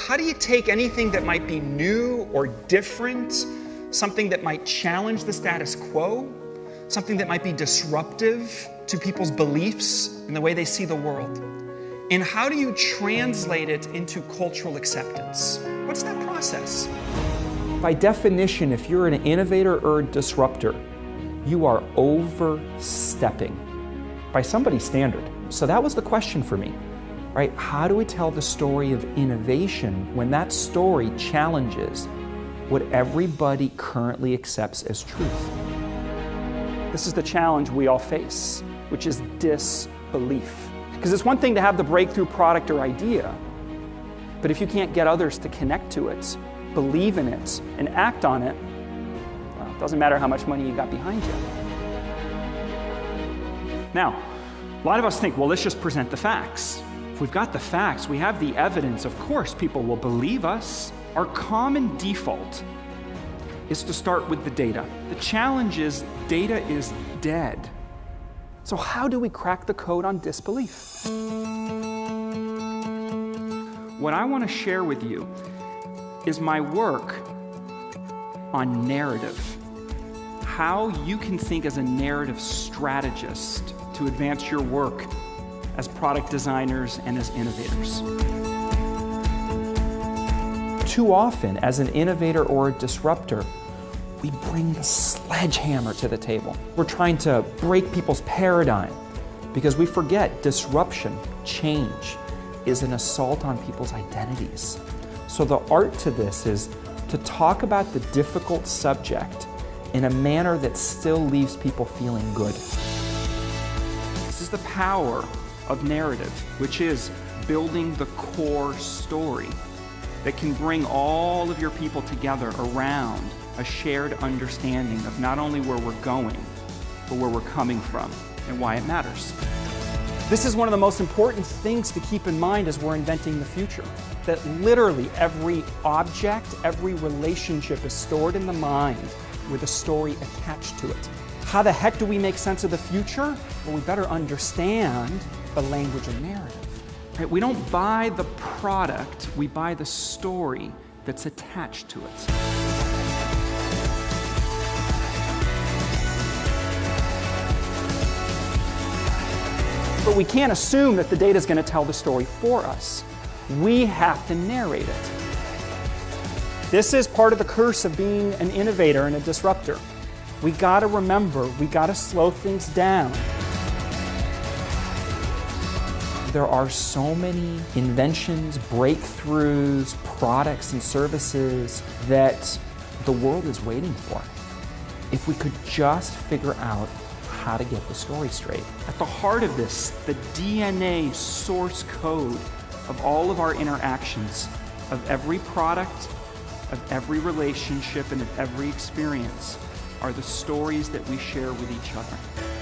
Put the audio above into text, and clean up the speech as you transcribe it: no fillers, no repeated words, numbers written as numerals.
how do you take anything that might be new or different, something that might challenge the status quo, something that might be disruptive to people's beliefs and the way they see the world, and how do you translate it into cultural acceptance? What's that process? By definition, if you're an innovator or a disruptor, you are overstepping by somebody's standard. So that was the question for me, right? How do we tell the story of innovation when that story challenges what everybody currently accepts as truth? This is the challenge we all face, which is disbelief. Because it's one thing to have the breakthrough product or idea, but if you can't get others to connect to it, believe in it, and act on it, well, it doesn't matter how much money you got behind you. Now, a lot of us think, well, let's just present the facts. If we've got the facts, we have the evidence, of course people will believe us. Our common default is to start with the data. The challenge is data is dead. So how do we crack the code on disbelief? What I want to share with you is my work on narrative. How you can think as a narrative strategist to advance your work as product designers and as innovators. Too often, as an innovator or a disruptor, we bring the sledgehammer to the table. We're trying to break people's paradigm because we forget disruption, change, is an assault on people's identities. So the art to this is to talk about the difficult subject in a manner that still leaves people feeling good. This is the power of narrative, which is building the core story that can bring all of your people together around a shared understanding of not only where we're going, but where we're coming from and why it matters. This is one of the most important things to keep in mind as we're inventing the future. That literally every object, every relationship is stored in the mind with a story attached to it. How the heck do we make sense of the future? Well, we better understand the language of narrative. Right? We don't buy the product, we buy the story that's attached to it. But we can't assume that the data is going to tell the story for us. We have to narrate it. This is part of the curse of being an innovator and a disruptor. We got to remember, we got to slow things down. There are so many inventions, breakthroughs, products and services that the world is waiting for. If we could just figure out how to get the story straight. At the heart of this, the DNA source code of all of our interactions, of every product, of every relationship, and of every experience are the stories that we share with each other.